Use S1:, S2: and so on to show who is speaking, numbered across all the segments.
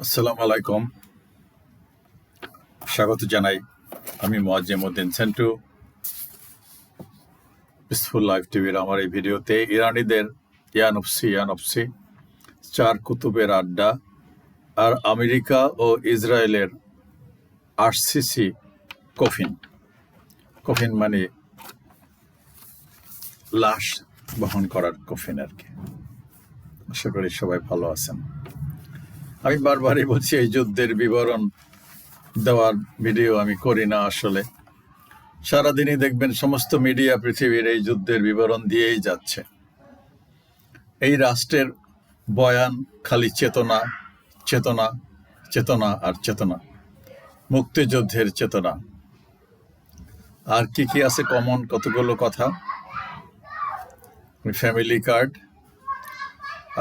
S1: আসসালামু আলাইকুম, স্বাগত জানাই। আমি মোয়াজ্জেমউদ্দিন সেন্টু, পিসফুল লাইফ টিভির আমার এই ভিডিওতে ইরানিদের ইয়ানফসি চার কুতুবের আড্ডা আর আমেরিকা ও ইসরায়েলের আরসিসি কফিন মানে লাশ বহন করার কফিন আর কি। আশা করি সবাই ভালো আছেন। আমি বারবারই বলছি, এই যুদ্ধের বিবরণ দেওয়ার ভিডিও আমি করি না। আসলে সারাদিনই দেখবেন সমস্ত মিডিয়া পৃথিবীর এই যুদ্ধের বিবরণ দিয়েই যাচ্ছে। এই রাষ্ট্রের বয়ান খালি চেতনা চেতনা চেতনা আর চেতনা, মুক্তিযুদ্ধের চেতনা। আর কি কি আছে কমন? কতগুলো কথা। ফ্যামিলি কার্ড,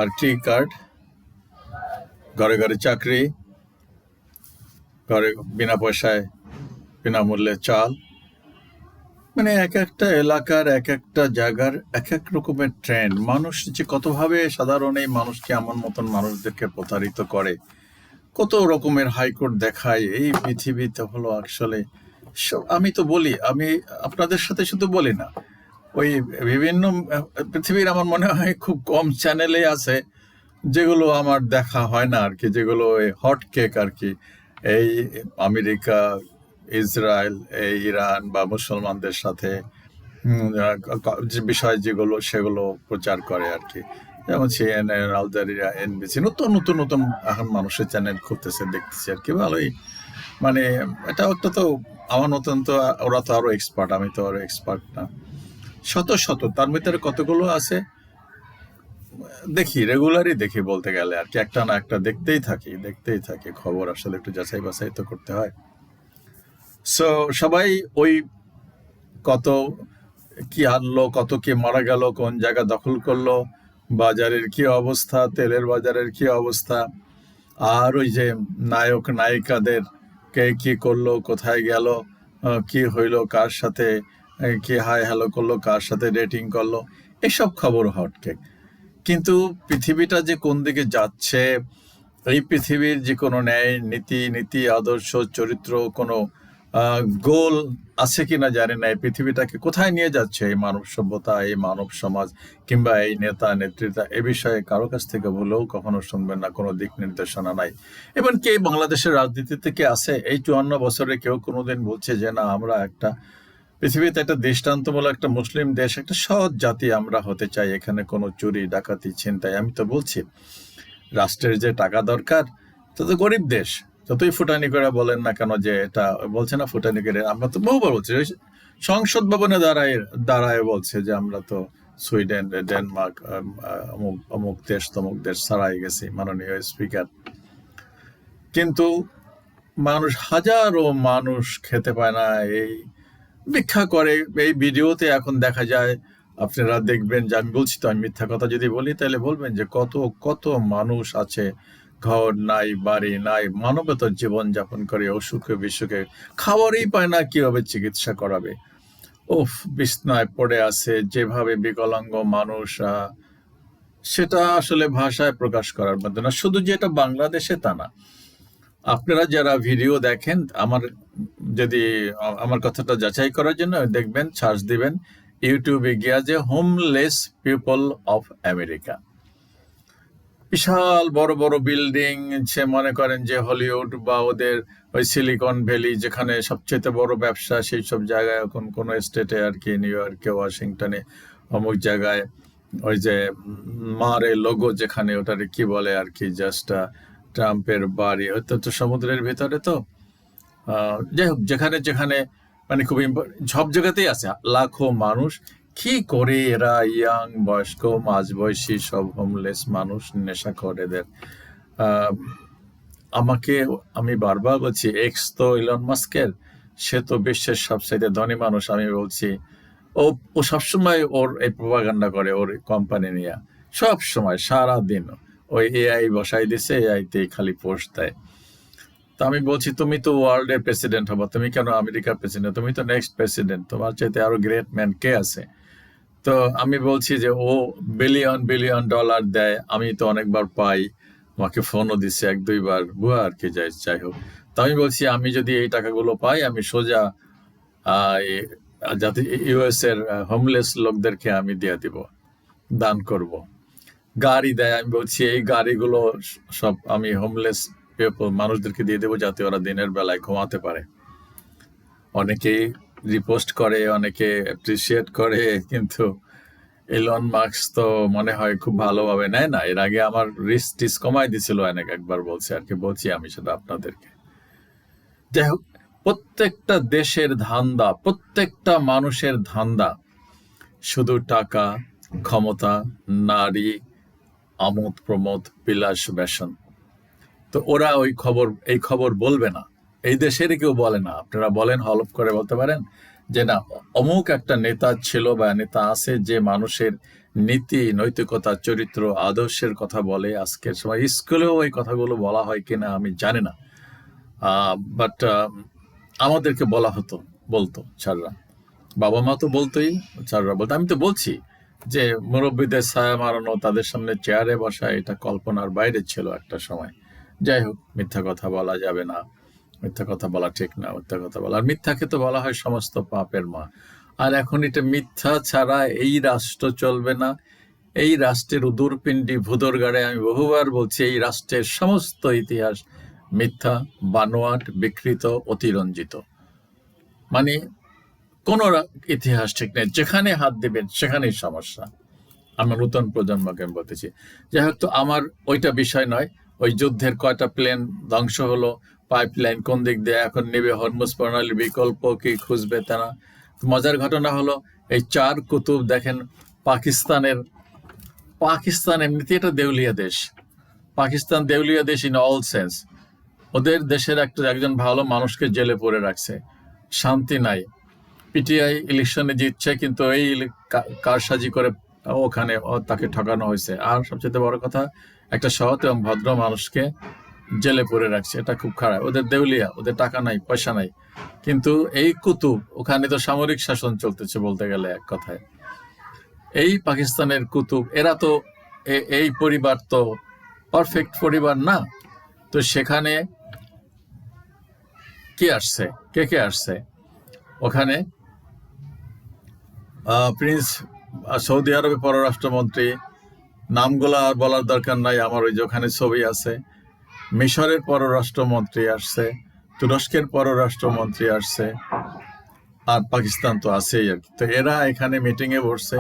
S1: আর কি কার্ড, ঘরে ঘরে চাকরি, ঘরে বিনা পয়সায় বিনামূল্যে চাল, মানে এক একটা এলাকার এক একটা জায়গার এক এক রকমের ট্রেন্ড। মানুষ যে কতভাবে সাধারণ এই মানুষকে এমন মতন মানুষদেরকে প্রতারিত করে, কত রকমের হাইকোর্ট দেখায় এই পৃথিবীতে। হলো আসলে আমি তো বলি, আমি আপনাদের সাথে শুধু বলি না, ওই বিভিন্ন পৃথিবীর আমার মনে হয় খুব কম চ্যানেলে আছে যেগুলো আমার দেখা হয় না আর কি, যেগুলো ওই হট কেক আর কি, এই আমেরিকা, ইসরায়েল, এই ইরান বা মুসলমানদের সাথে যে বিষয় যেগুলো সেগুলো প্রচার করে আর কি। যেমন সিএনএন, আল জাজিরা, এনবিসি, নতুন নতুন নতুন এখন মানুষের চ্যানেল খুলতেছে, দেখতেছি আর কি। ভালোই, মানে এটা একটা তো আমার মতন তো, ওরা তো আরো এক্সপার্ট, আমি তো আরো এক্সপার্ট না। শত শত, তার ভিতরে কতগুলো আছে দেখি, রেগুলারই দেখি বলতে গেলে আর কি, একটা না একটা দেখতেই থাকি খবর। আসলে একটু যাচাই বাছাই তো করতে হয়। সো সবাই ওই কত কি আনলো, কত কি মারা গেল, কোন জায়গা দখল করলো, বাজারের কি অবস্থা, তেলের বাজারের কি অবস্থা, আর ওই যে নায়ক নায়িকাদের কে কি করলো, কোথায় গেল, কি হইলো, কার সাথে কি হাই হ্যালো করলো, কার সাথে ডেটিং করলো, এসব খবর হটকেক। কিন্তু পৃথিবীটা যে কোন দিকে যাচ্ছে, এই পৃথিবীর যে কোনো ন্যায় নীতি আদর্শ চরিত্র, কোনো গোল আছে কিনা জানি না, এই পৃথিবীটাকে কোথায় নিয়ে যাচ্ছে এই মানব সভ্যতা, এই মানব সমাজ, কিংবা এই নেতা নেতৃত্ব, এ বিষয়ে কারো কাছ থেকে ভুলেও কখনো শুনবেন না, কোনো দিক নির্দেশনা নাই। এবং কে বাংলাদেশের রাজনীতিতে কে আছে এই 54 বছরে কেউ কোনোদিন বলছে যে না, আমরা একটা পৃথিবীতে একটা দৃষ্টান্তমূলক একটা মুসলিম দেশ, একটা সৎ জাতি আমরা হতে চাই, এখানে কোনো চুরি ডাকাতি ছিনতাই। আমি তো বলছি, রাষ্ট্রের যে টাকা দরকার, তো তো গরিব দেশ, যতই ফুটানি করে বলেন না কেন, যে এটা বলছে না ফুটানি করে, আমরা তো বহুবার বলছি, সংসদ ভবনে দাঁড়ায় বলছে যে আমরা তো সুইডেন, ডেনমার্ক, অমুক দেশ তমুক দেশ ছাড়াই গেছি মাননীয় স্পিকার। কিন্তু মানুষ, হাজারো মানুষ খেতে পায় না, এই ভিক্ষা করে। এই ভিডিওতে এখন দেখা যায়, আপনারা দেখবেন যে, আমি বলছি তো, আমি মিথ্যা কথা যদি বলি তাহলে বলবেন যে কত কত মানুষ আছে, ঘর নাই, বাড়ি নাই, মানবতার জীবন যাপন করে, অসুখে বিসুখে খাবারই পায় না, কিভাবে চিকিৎসা করাবে। বিছনায় পড়ে আছে যেভাবে বিকলাঙ্গ মানুষ, সেটা আসলে ভাষায় প্রকাশ করার মধ্যে না। শুধু যে এটা বাংলাদেশে তা না, আপনারা যারা ভিডিও দেখেন, আমার কথাটা যাচাই করার জন্য দেখবেন, সার্চ দিবেন ইউটিউবে গিয়া যে হোমলেস পিপল অফ আমেরিকা। বিশাল বড় বড় বিল্ডিং, সে মনে করেন যে হলিউড বা ওদের ওই সিলিকন ভ্যালি, যেখানে সবচেয়ে বড় ব্যবসা, সেই সব জায়গায় এখন কোনো স্টেটে আর কি, নিউ ইয়র্কে, ওয়াশিংটনে, অমুক জায়গায় ওই যে মারে লোগো যেখানে, ওটারে কি বলে আর কি, জাস্ট ট্রাম্পের বাড়ি, হয়তো তো সমুদ্রের ভিতরে। তো যাই হোক, যেখানে যেখানে মানে খুব সব জায়গাতেই আছে লাখো মানুষ। কি করে এরা ইয়াং, বয়স্ক, মাঝবয়সী সব হোমলেস মানুষ, নেশাখোর এদের। আমি বারবার বলছি, এক্স তো ইলন মাস্কের, সে তো বিশ্বের সবচাইতে ধনী মানুষ। আমি বলছি, ও সবসময় ওর এই প্রপাগান্ডা করে, ওর কোম্পানি নিয়ে সব সময় সারাদিন ওই এআই বসাই দিছে, এআইতেই খালি পোস্ট দেয়। তা আমি বলছি, তুমি তো ওয়ার্ল্ডের প্রেসিডেন্ট হবা, তুমি কেন আমেরিকার প্রেসিডেন্ট? তুমি তো নেক্সট প্রেসিডেন্ট, তোমার চাইতে আরো গ্রেট ম্যান কে আছে? তো আমি বলছি যে ও বিলিয়ন বিলিয়ন ডলার দেয়, আমি তো অনেকবার পাই, আমাকে ফোনও দিচ্ছে 1-2 বার, বুয়া আর কি, যাই যাই হোক। তো আমি বলছি আমি যদি এই টাকাগুলো পাই আমি সোজা যাতে ইউএস এর হোমলেস লোকদেরকে আমি দিয়ে দিব, দান করব। গাড়ি দেয়, আমি বলছি এই গাড়িগুলো সব আমি হোমলেস মানুষদেরকে দিয়ে দেবো যাতে ওরা দিনের বেলায় ঘুমাতে পারে। অনেকেই রিপোস্ট করে, অনেকে অ্যাপ্রিসিয়েট করে, কিন্তু এলন মাস্ক তো মনে হয় খুব ভালোভাবে নেয় না। এর আগে আমার রিস্ক টিস কমাই দিছিল অনেক, একবার বলছে আর কি, বলছি আমি সেটা আপনাদেরকে। যাই হোক, প্রত্যেকটা দেশের ধান্দা, প্রত্যেকটা মানুষের ধান্দা শুধু টাকা, ক্ষমতা, নারী, আমোদ প্রমোদ, বিলাস ব্যসন। তো ওরা এই খবর বলবে না, এই দেশেরই কেউ বলে না। আপনারা বলেন, হলফ করে বলতে পারেন যে না, অমুক একটা নেতা ছিল বা নেতা আছে যে মানুষের নীতি, নৈতিকতা, চরিত্র, আদর্শের কথা বলে। আজকের সময় স্কুলেও এই কথাগুলো বলা হয় কিনা আমি জানি না, বাট আমাদেরকে বলতো ছাড়রা, বাবা মা তো বলতোই, ছাড়রা বলতো। আমি তো বলছি যে মুরব্বীদের ছায়া মারানো, তাদের সামনে চেয়ারে বসা, এটা কল্পনার বাইরে ছিল একটা সময়। যাই হোক, মিথ্যা কথা বলা যাবে না, মিথ্যা কথা বলা ঠিক না, মিথ্যা কথা বলা, আর মিথ্যাকে তো বলা হয় সমস্ত পাপের মা। আর এখন এটা মিথ্যা ছাড়া এই রাষ্ট্র চলবে না। এই রাষ্ট্রের উদুরপিণ্ডি ভুদরগাড়ে, আমি বহুবার বলছি, এই রাষ্ট্রের সমস্ত ইতিহাস মিথ্যা, বানোয়াট, বিকৃত, অতিরঞ্জিত। মানে কোনো ইতিহাস ঠিক নেই, যেখানে হাত দেবেন সেখানেই সমস্যা। আমার নতুন প্রজন্মকে আমি বলতেছি। যাই হোক, তো আমার ওইটা বিষয় নয়। ওই যুদ্ধের কয়টা প্লেন ধ্বংস হলো, পাইপলাইন কোন দিক দিয়ে এখন নেবে, হরমুজ প্রণালীর বিকল্প কি খুঁজবে তারা। মজার ঘটনা হলো, এই 4 কুতুব দেখেন, পাকিস্তান এমনিতে এটা দেউলিয়া দেশ। পাকিস্তান দেউলিয়া দেশ ইন অল সেন্স। ওদের দেশের একজন ভালো মানুষকে জেলে পড়ে রাখছে, শান্তি নাই। পিটিআই ইলেকশনে জিতছে, কিন্তু এই কারসাজি করে ওখানে তাকে ঠকানো হয়েছে। আর সবচেয়ে বড় কথা, একটা সৎ এবং ভদ্র মানুষকে জেলে পড়ে রাখছে। এটা খুব খারাপ। ওদের দেউলিয়া, ওদের টাকা নাই, পয়সা নাই, কিন্তু এই কুতুব, ওখানে তো সামরিক শাসন চলতেছে বলতে গেলে এক কথায়। এই পাকিস্তানের কুতুব, এরা তো এই পরিবার তো পারফেক্ট পরিবার না। তো সেখানে কে আসছে ওখানে? প্রিন্স, সৌদি আরবের পররাষ্ট্রমন্ত্রী, নামগুলা আর বলার দরকার নাই, আমার ওই যে ওখানে ছবি আছে। মিশরের পররাষ্ট্রমন্ত্রী আসছে, তুরস্কের পররাষ্ট্রমন্ত্রী আসছে, আর পাকিস্তান তো আছেই আর কি। তো এরা এখানে মিটিংয়ে বসছে,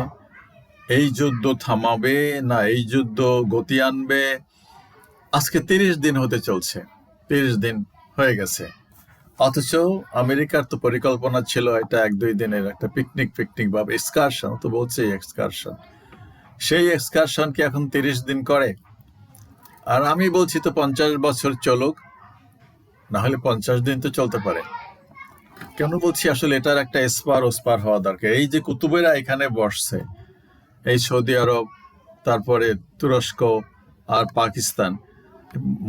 S1: এই যুদ্ধ থামাবে না এই যুদ্ধ গতি আনবে। আজকে 30 দিন হতে চলছে, 30 দিন হয়ে গেছে। অথচ আমেরিকার তো পরিকল্পনা ছিল এটা 1-2 দিনের একটা পিকনিক বা এক্সকারশন, তো বলছে এক্সকারশন। সেই এক্সকারশনকে এখন 30 দিন করে। আর আমি বলছি তো 50 বছর চলুক, না হলে 50 দিন তো চলতে পারে। কেন বলছি, আসলে এটার একটা ওস্পার হওয়া দরকার। এই যে কুতুবেরা এখানে বসছে, এই সৌদি আরব, তারপরে তুরস্ক আর পাকিস্তান।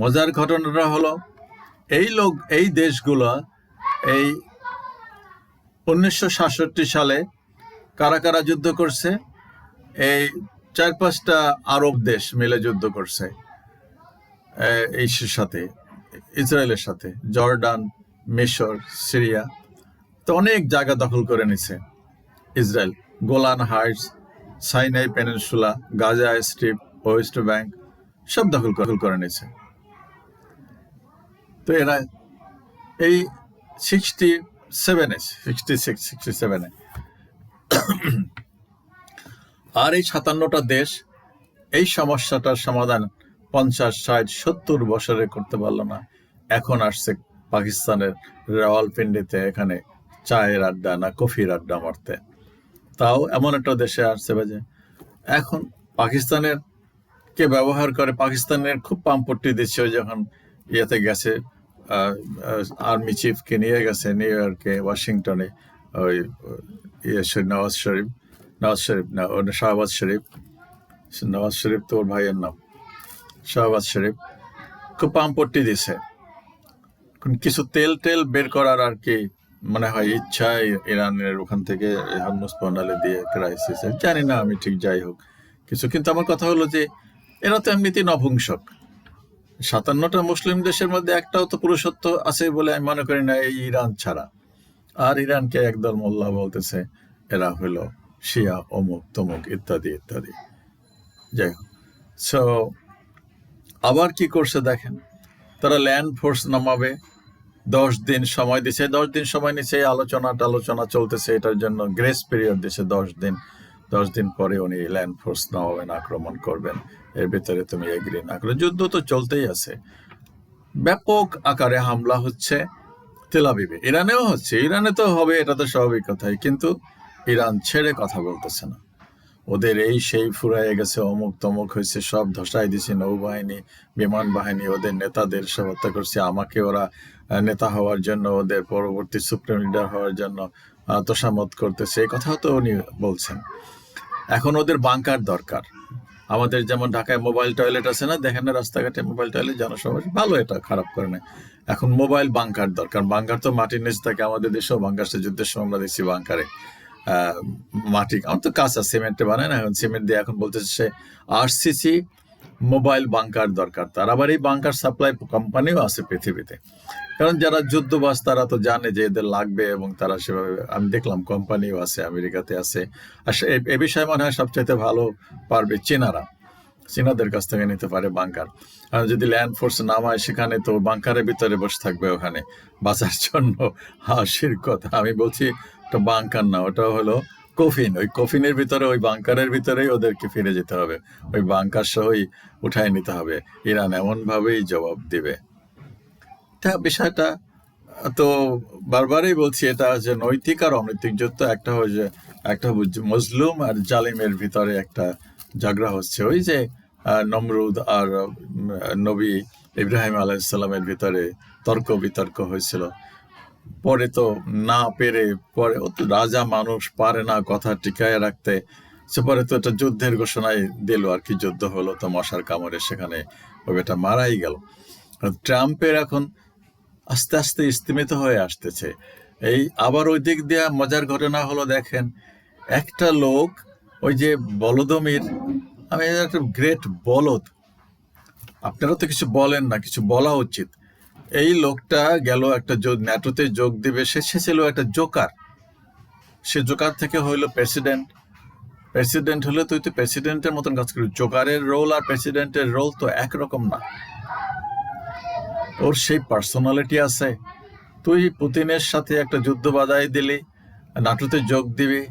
S1: মজার ঘটনাটা হলো, এই দেশগুলো এই 1967 সালে কারা কারা যুদ্ধ করছে? এই 4-5টা আরব দেশ মিলে যুদ্ধ করছে এই সাথে, ইসরায়েলের সাথে। জর্ডান, মিশর, সিরিয়া, তো অনেক জায়গা দখল করে নিছে Israel. Golan Heights, Sinai Peninsula, Gaza Strip, West Bank, সব দখল করে নিছে। তো এরা এই 67 আর এই 57টা দেশ এই সমস্যাটার সমাধান 50, 60, 70 বছরে করতে পারলো না। এখন আসছে পাকিস্তানের রাওয়ালপিন্ডিতে এখানে চায়ের আড্ডা না কফির আড্ডা মারতে। তাও এমন একটা দেশে আসছে বাজে। এখন পাকিস্তানের কে ব্যবহার করে, পাকিস্তানের খুব পাম্পট্টি দিচ্ছে। ওই যখন ইয়েতে গেছে, আর্মি চিফকে নিয়ে গেছে নিউ ইয়র্কে, ওয়াশিংটনে, ওই নওয়াজ শরীফ না, শাহবাজ শরীফ, নওয়াজ শরীফ তো ওর ভাইয়ের নাম, শাহবাজ শরীফ খুব পাম্পট্টি দিছে। কিছু তেল বের করার আর কি মনে হয় ইচ্ছা ইরানের ওখান থেকে হরমুজ প্রণালী দিয়ে ক্রাইসিস, জানি না আমি ঠিক। যাই হোক কিছু, কিন্তু আমার কথা হলো যে এরা তো এমনিতেই নপুংসক। 57টা মুসলিম দেশের মধ্যে একটাও তো পুরুষত্ব আছে বলে আমি মনে করি না, এই ইরান ছাড়া। আর ইরানকে একদল মোল্লা বলতেছে এরা হলো শিয়া, অমুক তমুক ইত্যাদি ইত্যাদি। যাই হোক, সো আবার কি করছে দেখেন, তারা ল্যান্ড ফোর্স নামাবে, 10 দিন সময় দিছে, 10 দিন সময় নিচ্ছে, আলোচনা চলতেছে, এটার জন্য গ্রেস পিরিয়ড দিছে 10 দিন। 10 দিন পরে উনি ল্যান্ড ফোর্স নামাবেন, আক্রমণ করবেন, এর ভিতরে তুমি এগ্রি না করো। যুদ্ধ তো চলতেই আছে, ব্যাপক আকারে হামলা হচ্ছে তেল আবিবে, ইরানেও হচ্ছে, ইরানে তো হবে, এটা তো স্বাভাবিক কথাই, কিন্তু ইরান ছেড়ে কথা বলতেছে না। ওদের এই সেই ফুরাইয়ে গেছে, অমুক তমুক হয়েছে, সব ধসাই দিছে, নৌবাহিনী, বিমান বাহিনী, ওদের নেতাদের সব হত্যা করছে। আমাকে ওরা নেতা হওয়ার জন্য, ওদের পরবর্তী সুপ্রিম লিডার হওয়ার জন্য তোষামত করতেছে, এই কথাও তো উনি বলছেন। এখন ওদের বাংকার দরকার। আমাদের যেমন ঢাকায় মোবাইল টয়লেট আছে না, দেখেন না রাস্তাঘাটে মোবাইল টয়লেট, জনসমাবেশ, ভালো, এটা খারাপ করে না। এখন মোবাইল বাংকার দরকার। বাংকার তো মাটির নিচ থাকে, আমাদের দেশেও বাংকার, সে যুদ্ধের সময় আমরা দেখছি বাংকারে মাটি, আমার তো কাঁচা সিমেন্টে বানায় না, এখন সিমেন্ট দিয়ে এখন বলতেছে সে আরসিসি মোবাইল বাংকার দরকার। তার আবার এই বাংকার সাপ্লাই কোম্পানিও আছে পৃথিবীতে, কারণ যারা যুদ্ধবাজ তারা তো জানে যে এদের লাগবে, এবং তারা সেভাবে, আমি দেখলাম কোম্পানিও আছে, আমেরিকাতে আছে। আর এ বিষয়ে মনে হয় সবচাইতে ভালো পারবে চীনাদের কাছ থেকে নিতে পারে বাংকার। আর যদি ল্যান্ড ফোর্স নামায় সেখানে, তো বাংকারের ভিতরে বসে থাকবে ওখানে বাঁচার জন্য। হাসির কথা, আমি বলছি ওটা বাংকার না, ওটা হলো কফিন। ওই কফিনের ভিতরে, ওই বাংকারের ভিতরেই ওদেরকে ফিরে যেতে হবে, ওই বাংকার সহই উঠায় নিতে হবে। ইরান এমন ভাবেই জবাব দিবে। বিষয়টা তো বারবারই বলছি, এটা যে নৈতিক আর অনৈতিক যুদ্ধ, একটা মজলুম আর জালিমের ভিতরে একটা ঝগড়া হচ্ছে। ওই যে নমরুদ আর নবী ইব্রাহিম আলাইসাল্লামের ভিতরে তর্ক বিতর্ক হয়েছিল, পরে তো না পেরে, পরে ও তো রাজা মানুষ, পারে না কথা টিকায় রাখতে, সে পরে তো একটা যুদ্ধের ঘোষণায় দিল, আর কি যুদ্ধ হলো, তো মশার কামড়ে সেখানে ওই বেটা মারাই গেল। ট্রাম্পের এখন আস্তে আস্তে স্তিমিত হয়ে আসতেছে। এই আবার ওই দিক দিয়ে মজার ঘটনা হলো, দেখেন একটা লোক, ওই যে বলদমির, আমি একটা গ্রেট বলদ, আপনারা তো কিছু বলেন না, কিছু বলা উচিত। এই লোকটা গেল একটা ন্যাটোতে যোগ দিবে, সে ছিল একটা জোকার। সে জোকার থেকে হইলো প্রেসিডেন্ট হলে তুই তো প্রেসিডেন্টের মতন কাজ করবি। জোকারের রোল আর প্রেসিডেন্টের রোল তো একরকম না, ওর সেই পার্সোনালিটি আছে। তুই পুতিনের সাথে একটা যুদ্ধ বাধাই দিলি, নাটোতে যোগ দিবি,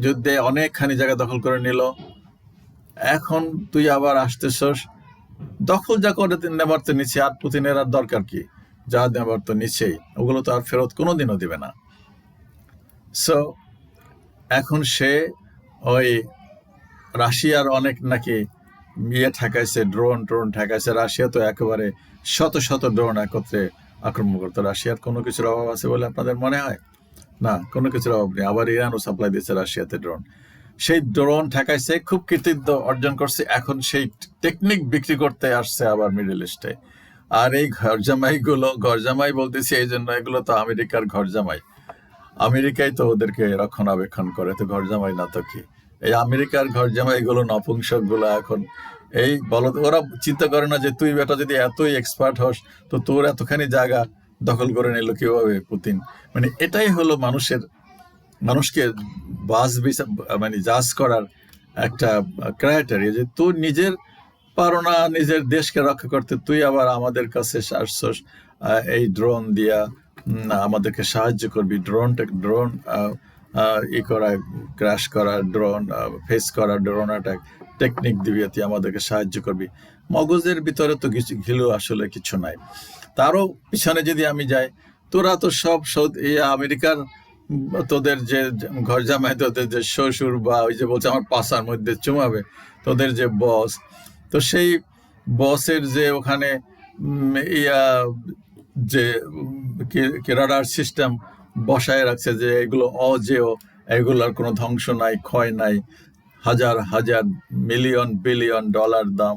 S1: যুদ্ধে অনেকখানি জায়গা দখল করে নিল, এখন তুই আবার আসতেছস, দখল যা করে নেবার তো নিচে, আর পুতিনের আর দরকার কি, যা নেবার তো নিচেই, ওগুলো তো আর ফেরত কোনোদিনও দিবে না। সো এখন সে ওই রাশিয়ার অনেক নাকি ঠেকাইছে, ড্রোন ঠেকাইছে। রাশিয়া তো একেবারে শত শত ড্রোন একত্রে আক্রমণ করতো। রাশিয়ার কোনো কিছুর অভাব আছে বলে আপনাদের মনে হয়? না, কোনো কিছুর অভাব নেই। আবার ইরানও সাপ্লাই দিচ্ছে রাশিয়াতে ড্রোন। সেই ড্রোন ঠেকাইছে, খুব কৃতিত্ব অর্জন করছে, এখন সেই টেকনিক বিক্রি করতে আসছে আবার মিডল ইস্টে। আর এই ঘরজামাই বলতেছি এই জন্য, এগুলো তো আমেরিকার ঘরজামাই, আমেরিকাই তো ওদেরকে রক্ষণাবেক্ষণ করে, তো ঘরজামাই না তো কি। এই আমেরিকার ঘরজামাই গুলো, নপুংসক গুলো এখন এই বলদ, ওরা চিন্তা করে না যে তুই বেটা যদি এতই এক্সপার্ট হস, তো তোর এতখানি জায়গা দখল করে নিল কিভাবে পুতিন। মানে এটাই হলো মানুষকে মানে জাজ করার একটা ক্রাইটেরিয়া, যে তুই নিজের পারো না নিজের দেশকে রক্ষা করতে, তুই আবার আমাদের কাছে আসছস এই ড্রোন দিয়া আমাদেরকে সাহায্য করবি, ড্রোন করা, ক্র্যাশ করা, ড্রোন ফেস করা, ড্রোন অ্যাটাক টেকনিক দিবি, তুই আমাদেরকে সাহায্য করবি। মগজের ভিতরে তো কিছু ঘিলু আসলে কিছু নাই। তারও পিছনে যদি আমি যাই, তোরা তো সব আমেরিকার তোদের যে ঘর জামাই, তোদের যে শ্বশুর, বা ওই যে বলছে আমার পাশার মধ্যে চুমাবে, তোদের যে বস, তো সেই বসের যে ওখানে যে রাডার সিস্টেম বসায় রাখছে, যে এগুলো অজেয়, এগুলোর কোনো ধ্বংস নাই, ক্ষয় নাই, হাজার হাজার মিলিয়ন বিলিয়ন ডলার দাম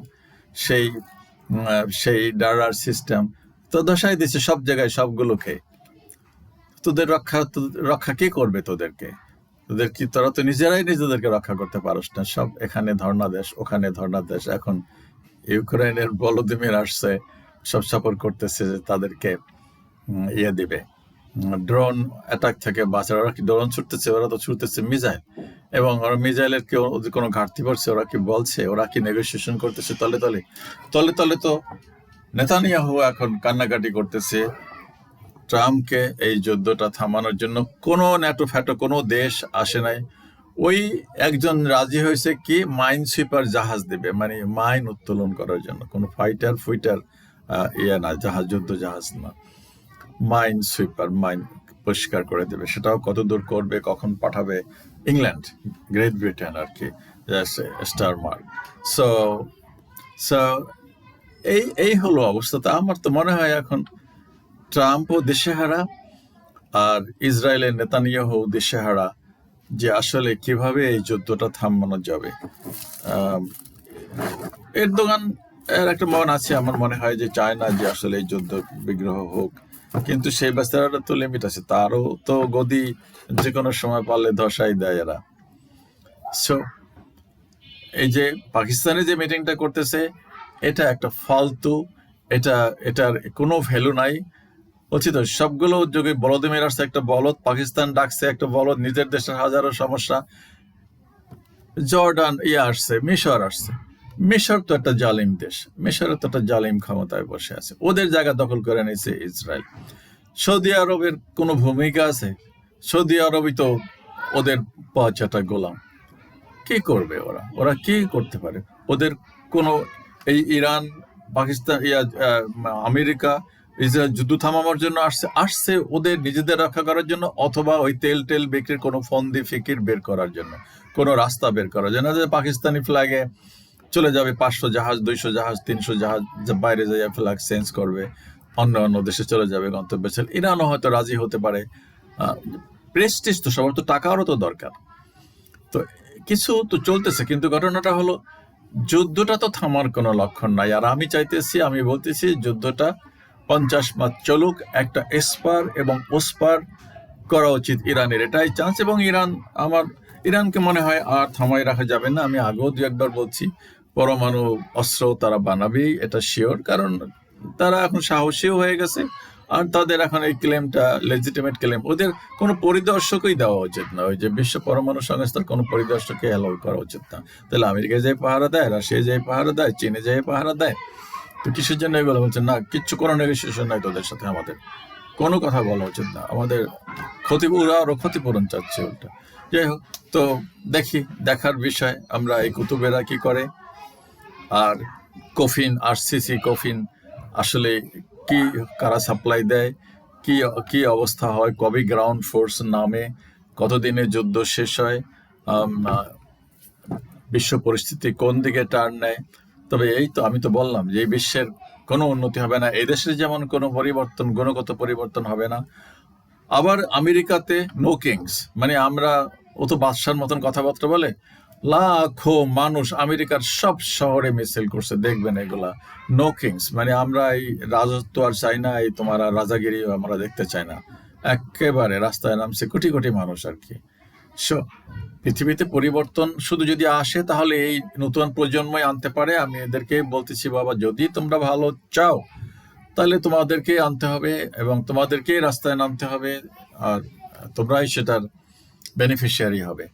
S1: সেই রাডার সিস্টেম তো দশাই দিচ্ছে সব জায়গায়, সবগুলোকে। তোদের রক্ষা কে করবে তোদেরকে? তোরা তো নিজেরাই নিজেদেরকে রক্ষা করতে পারস না। সব এখানে ধর্ণা দেশ, ওখানে ধর্ণা দেশ। এখন ইউক্রেনের ভলোদিমির আসছে, সব সাপোর্ট করতেছে যে তাদেরকে ইয়ে দিবে, ড্রোন অ্যাটাক থেকে বাঁচার। ওরা কি ড্রোন ছুটতেছে? ওরা তো ছুটতেছে মিসাইল, এবং ওরা মিসাইলের কেউ ওদের কোনো ঘাটতি পড়ছে ওরা কি বলছে? ওরা কি নেগোসিয়েশন করতেছে তলে তলে? তলে তলে তো নেতানিয়াহু এখন কান্নাকাটি করতেছে ট্রাম্পকে এই যুদ্ধটা থামানোর জন্য। কোনো ন্যাটো ফ্যাটো কোনো দেশ আসে নাই, ওই একজন রাজি হয়েছে কি মাইন সুইপার জাহাজ দেবে, মানে মাইন উত্তোলন করার জন্য, কোনো ফাইটার ফুইটার ইয়ে না, জাহাজ, যুদ্ধ জাহাজ না, মাইন সুইপার, মাইন পরিষ্কার করে দেবে। সেটাও কত দূর করবে, কখন পাঠাবে, ইংল্যান্ড, গ্রেট ব্রিটেন আর কি, স্টারমার্ক। সো সো এই হলো অবস্থা। তা আমার তো মনে হয় এখন ট্রাম্পও দিশেহারা আর ইসরায়েলের নেতানিয়াহু দিশেহারা, যে আসলে কিভাবে এই যুদ্ধটা থামানো যাবে। এরদোগান এর একটা মন আছে, আমার মনে হয় যে চায় না যে আসলে এই যুদ্ধ বিগ্রহ হোক, কিন্তু সেই বাচ্চারা তো লিমিট আছে, তারও তো গদি যে কোনো সময় পারলে ধসাই দেয় এরা। সো এই যে পাকিস্তানে যে মিটিংটা করতেছে, এটা একটা ফালতু, এটার কোনো ভ্যালু নাই। বলছি তো, সবগুলো যোগে বলদিমির আসছে একটা বলদ, পাকিস্তান ডাকছে একটা বলদ, নিজের দেশের হাজারো সমস্যা, জর্ডান আসছে, মিশর আসছে। মিশর তো একটা জালিম দেশ, মিশরের তো একটা জালিম ক্ষমতায় বসে আছে, ওদের জায়গা দখল করে নিয়েছে ইসরায়েল। সৌদি আরবের কোনো ভূমিকা আছে? সৌদি আরবই তো ওদের পাঁচটা গোলাম। কি করবে ওরা? ওরা কি করতে পারে? ওদের কোনো এই ইরান, পাকিস্তান, আমেরিকা, ইসরায়েল যুদ্ধ থামানোর জন্য আসছে ওদের নিজেদের রক্ষা করার জন্য, অথবা ওই তেল বিক্রির কোনো ফন্দি ফিকির বের করার জন্য, কোনো রাস্তা বের করার জন্য, যে পাকিস্তানি ফ্ল্যাগে চলে যাবে 500 জাহাজ, 200 জাহাজ, 300 জাহাজ, বাইরে যাইয়া ফ্ল্যাগ চেঞ্জ করবে, অন্য দেশে চলে যাবে গন্তব্যে। ইরানও হয়তো রাজি হতে পারে। প্রেস্টিজ তো, সবার তো টাকারও তো দরকার। তো কিছু তো চলতেছে, কিন্তু ঘটনাটা হলো যুদ্ধটা তো থামার কোনো লক্ষণ নাই। আর আমি বলতেছি যুদ্ধটা 50 মাস চলুক, একটা এসপার এবং ওসপার করা উচিত ইরানের, এটাই চান্স। এবং ইরানকে মনে হয় আর থামাই রাখা যাবে না। আমি আগেও 2-1 বার বলছি, পরমাণু অস্ত্র তারা বানাবেই, এটা শিওর, কারণ তারা এখন সাহসীও হয়ে গেছে। আর তাদের এখন এই ক্লেমটা লেজিটিমেট ক্লেম, ওদের কোনো পরিদর্শকই দেওয়া উচিত না। ওই যে বিশ্ব পরমাণু সংস্থার কোনো পরিদর্শককে অ্যালাউ করা উচিত না। তাহলে আমেরিকা যাই পাহারা দেয়, রাশিয়া যাই পাহারা দেয়, চীনে যাই পাহারা দেয়, তো কিসের জন্য এগুলো বলছে? না, কিচ্ছু কোনো নেগোসিয়েশন নাই তোদের সাথে, আমাদের কোনো কথা বলা উচিত না, আমাদের ওরা আরো ক্ষতিপূরণ চাচ্ছে ওটা। যাই হোক, তো দেখার বিষয় আমরা এই কুতুবেরা কি করে। আর কফিন, আরসিসি কফিন আসলে কি, কারা সাপ্লাই দেয়, কি অবস্থা হয়, কবে গ্রাউন্ড ফোর্স নামে, কতদিনে যুদ্ধ শেষ হয়, বিশ্ব পরিস্থিতি কোন দিকে টার্ন নেয়। তবে এই তো আমি তো বললাম যে এই বিশ্বের কোনো উন্নতি হবে না, এই দেশের যেমন কোনো পরিবর্তন, গুণগত পরিবর্তন হবে না। আবার আমেরিকাতে নো কিংস, মানে ও তো বাদশার মতন কথাবার্তা বলে, লাখো মানুষ আমেরিকার সব শহরে মিছিল করছে, দেখবেন এগুলা। নো কিংস, মানে আমরা এই রাজত্ব আর চাই না, এই তোমার রাজাগিরি আমরা দেখতে চাই না। একেবারে রাস্তায় নামছে কোটি কোটি মানুষ আর কি। পৃথিবীতে পরিবর্তন শুধু যদি আসে তাহলে এই নতুন প্রজন্মই আনতে পারে। আমি এদেরকে বলতেছি, বাবা, যদি তোমরা ভালো চাও তাহলে তোমাদেরকে আনতে হবে এবং তোমাদেরকেই রাস্তায় নামতে হবে, আর তোমরাই সেটার বেনিফিশিয়ারি হবে।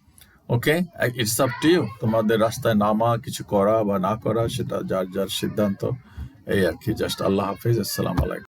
S1: ওকে, ইটস আপ টু ইউ, তোমাদের রাস্তায় নামা, কিছু করা বা না করা, সেটা যার যার সিদ্ধান্ত। এই আর কি। জাস্ট আল্লাহ হাফিজ, আসসালামু আলাইকুম।